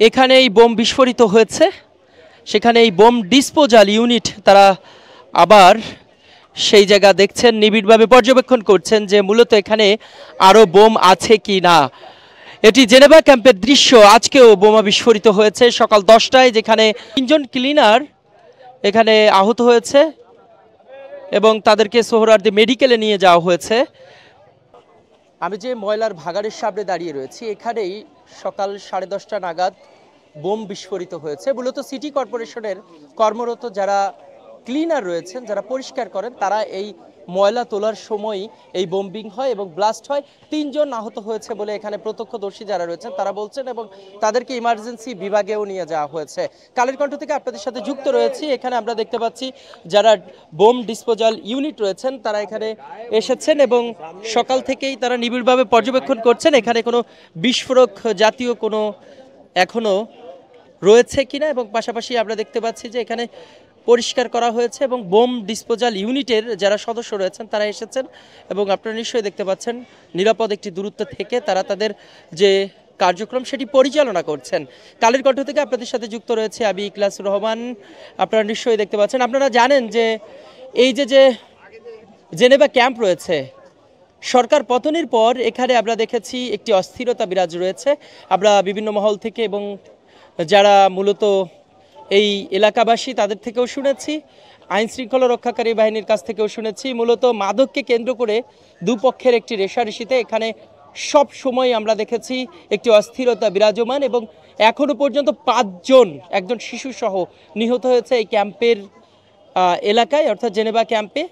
এখানে এই বোম বিস্ফোরিত হয়েছে, সেখানে এই বোম ডিসপোজাল ইউনিট তারা আবার সেই জায়গা দেখছেন, নিবিড়ভাবে পর্যবেক্ষণ করছেন যে মূলত এখানে আরও বোম আছে কি না। এটি জেনেভা ক্যাম্পের দৃশ্য। আজকেও বোমা বিস্ফোরিত হয়েছে সকাল 10টায়, যেখানে 3জন ক্লিনার এখানে আহত হয়েছে এবং তাদেরকে সোহরাওয়ার্দী মেডিকেলে নিয়ে যাওয়া হয়েছে। আমি যে ময়লার ভাগাড়ের সামনে দাঁড়িয়ে রয়েছি, এখানেই সকাল 10:30 নাগাদ বোম বিস্ফোরিত হয়েছে। মূলত সিটি কর্পোরেশনের কর্মরত যারা ক্লিনার রয়েছেন, যারা পরিষ্কার করেন, তারা এই ময়লা তোলার সময় এই বোম্বিং হয় এবং ব্লাস্ট হয়। 3জন আহত হয়েছে বলে এখানে প্রত্যক্ষদর্শী যারা রয়েছেন তারা বলছেন এবং তাদেরকে ইমার্জেন্সি বিভাগেও নিয়ে যাওয়া হয়েছে। কালের কণ্ঠ থেকে আপনাদের সাথে যুক্ত রয়েছি। এখানে আমরা দেখতে পাচ্ছি যারা বোম ডিসপোজাল ইউনিট রয়েছেন তারা এখানে এসেছেন এবং সকাল থেকেই তারা নিবিড়ভাবে পর্যবেক্ষণ করছেন এখানে কোনো বিস্ফোরক জাতীয় কোনো এখনো রয়েছে কিনা, এবং পাশাপাশি আমরা দেখতে পাচ্ছি যে এখানে পরিষ্কার করা হয়েছে এবং বোম ডিসপোজাল ইউনিটের যারা সদস্য রয়েছেন তারা এসেছেন এবং আপনারা নিশ্চয়ই দেখতে পাচ্ছেন নিরাপদ একটি দূরত্ব থেকে তারা তাদের যে কার্যক্রম সেটি পরিচালনা করছেন। কালের কণ্ঠ থেকে আপনাদের সাথে যুক্ত রয়েছে আমি ইকলাসুর রহমান। আপনারা নিশ্চয়ই দেখতে পাচ্ছেন, আপনারা জানেন যে এই যে জেনেভা ক্যাম্প রয়েছে, সরকার পতনের পর এখানে আমরা দেখেছি একটি অস্থিরতা বিরাজ রয়েছে। আমরা বিভিন্ন মহল থেকে এবং যারা মূলত এই এলাকাবাসী তাদের থেকেও শুনেছি, আইন শৃঙ্খলা রক্ষাকারী বাহিনীর কাছ থেকেও শুনেছি, মূলত মাদককে কেন্দ্র করে দুপক্ষের একটি রেষারেষিতে এখানে সব সময় আমরা দেখেছি একটি অস্থিরতা বিরাজমান এবং এখনো পর্যন্ত 5 জন, একজন শিশুসহ নিহত হয়েছে এই ক্যাম্পের এলাকায়, অর্থাৎ জেনেভা ক্যাম্পে।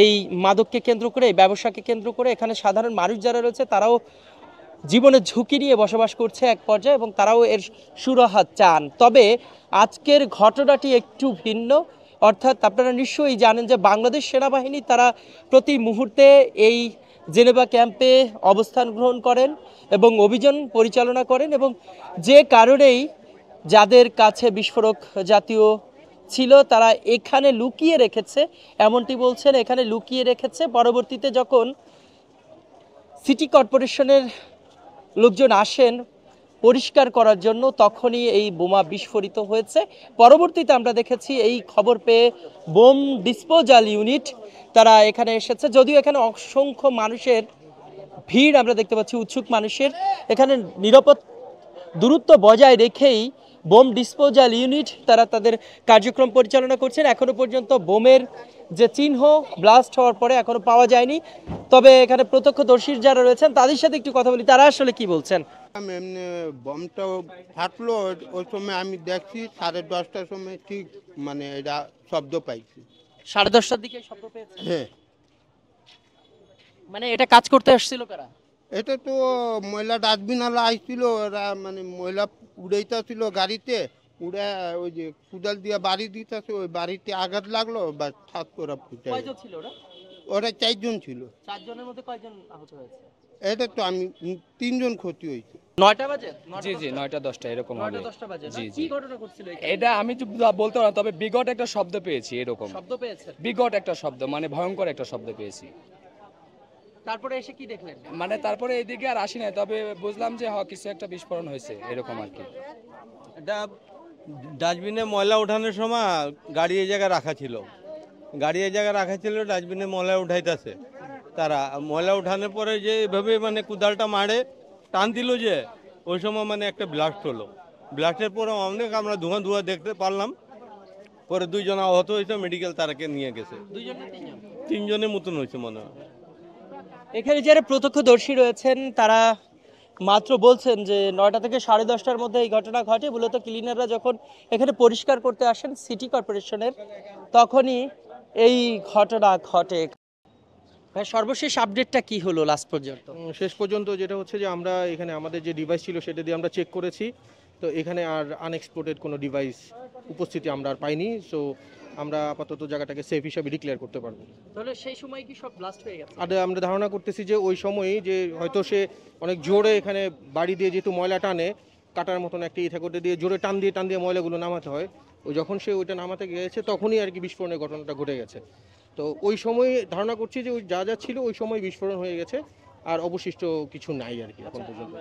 এই মাদককে কেন্দ্র করে, এই ব্যবসাকে কেন্দ্র করে এখানে সাধারণ মানুষ যারা রয়েছে তারাও জীবনের ঝুঁকি নিয়ে বসবাস করছে এক পর্যায়ে এবং তারাও এর সুরাহা চান। তবে আজকের ঘটনাটি একটু ভিন্ন, অর্থাৎ আপনারা নিশ্চয়ই জানেন যে বাংলাদেশ সেনাবাহিনী তারা প্রতি মুহূর্তে এই জেনেভা ক্যাম্পে অবস্থান গ্রহণ করেন এবং অভিযান পরিচালনা করেন এবং যে কারণেই যাদের কাছে বিস্ফোরক জাতীয় ছিল তারা এখানে লুকিয়ে রেখেছে, এমনটি বলছেন, এখানে লুকিয়ে রেখেছে। পরবর্তীতে যখন সিটি কর্পোরেশনের লোকজন আসেন পরিষ্কার করার জন্য তখনই এই বোমা বিস্ফোরিত হয়েছে। পরবর্তীতে আমরা দেখেছি এই খবর পেয়ে বোম ডিসপোজাল ইউনিট তারা এখানে এসেছে, যদিও এখানে অসংখ্য মানুষের ভিড় আমরা দেখতে পাচ্ছি, উৎসুক মানুষের। এখানে নিরাপদ দূরত্ব বজায় রেখেই বোম ডিসপোজাল ইউনিট তারা তাদের কার্যক্রম পরিচালনা করছেন। এখনো পর্যন্ত বোমের যে চিহ্ন ব্লাস্ট হওয়ার পরে এখনো পাওয়া যায়নি। তবে এখানে প্রত্যক্ষদর্শী যারা রয়েছেন তাদের সাথে একটু কথা বলি, তারা আসলে কি বলছেন। এমনি বমটা ফাটলো ওই সময় আমি দেখছি 10:30টার সময় ঠিক মানে এটা শব্দ পাইছি। 10:30টার দিকে শব্দ পেয়েছে? হ্যাঁ। মানে এটা কাজ করতে আসছিল কারা? এটা তো ময়লা ডাস্টবিনওয়ালা আইছিল, ওরা মানে ময়লা উড়াইতেছিল গাড়িতে, উড়ে ওই যে কুদাল দিয়ে বাড়ি দিতেছে, ওই বাড়িতে আঘাত লাগলো বা ঠাক করে ফুটে। কয়জন ছিল ওরা? ওরা 4 জন ছিল। 4 জনের মধ্যে কয়জন আহত হয়েছে? এটা তো আমি 3 জন ক্ষতি হয়েছে। 9টা বাজে? জি জি 9টা-10টা এরকম হবে। 9টা-10টা বাজে। জি কি জি ঘটনা ঘটছিল এখানে? এটা আমি তো বলতে পারবো না, তবে বিকট একটা শব্দ পেয়েছি এরকম। শব্দ পেয়েছেন? বিকট একটা শব্দ, মানে ভয়ঙ্কর একটা শব্দ পেয়েছি। তারপরে এসে কি দেখলেন? মানে তারপরে এইদিকে আর আসি নাই, তবে বুঝলাম যে কিছু একটা বিস্ফোরণ হয়েছে এরকম আর কি। এটা ডাস্টবিনে ময়লা ওঠানোর সময় গাড়ি এই জায়গায় রাখা ছিল, ডাস্টবিনে ময়লা উঠাইতেছে তারা। ময়লা উঠানোর পরে যে এভাবে মানে কুদালটা মারে টান দিল, যে ওই সময় মানে একটা ব্লাস্ট হলো। ব্লাস্টের পরে অনেক আমরা ধোঁয়া দেখতে পারলাম। পরে 2 জন আহত হয়েছে, মেডিকেল তারাকে নিয়ে গেছে। 2 জন না 3 জন? 3 জনের মতন হয়েছে মনে হয়। এখানে যারা প্রত্যক্ষদর্শী রয়েছেন তারা মাত্র বলছেন যে 9টা থেকে 10:30টার মধ্যে এই ঘটনা ঘটে। মূলত ক্লিনাররা যখন এখানে পরিষ্কার করতে আসেন সিটি কর্পোরেশনের, তখনই এই ঘটনা ঘটে। ভাই, সর্বশেষ আপডেটটা কি হলো লাস্ট পর্যন্ত? শেষ পর্যন্ত যেটা হচ্ছে যে আমরা এখানে আমাদের যে ডিভাইস ছিল সেটা দিয়ে আমরা চেক করেছি, তো এখানে আর আনএক্সপ্লোডেড কোনো ডিভাইস উপস্থিতি আমরা আর পাইনি। সো আমরা আপাতত জায়গাটাকে সেফ হিসাবে ডিক্লেয়ার করতে পারবো। তাহলে সেই সময় কি সব ব্লাস্ট হয়ে গেছে? আর আমরা ধারণা করতেছি যে ওই সময়ই যে হয়তো সে অনেক জোরে এখানে বাড়ি দিয়ে যেহেতু ময়লা টানে, কাটার মতন একটা ইথা করতে দিয়ে জোরে টান দিয়ে ময়লাগুলো নামাতে হয়, ওই যখন সে ওইটা নামাতে গিয়েছে তখনই আর কি বিস্ফোরণের ঘটনাটা ঘটে গেছে। তো ওই সময় ধারণা করছি যে ওই যা ছিল ওই সময় বিস্ফোরণ হয়ে গেছে, আর অবশিষ্ট কিছু নাই আর কি এখন পর্যন্ত।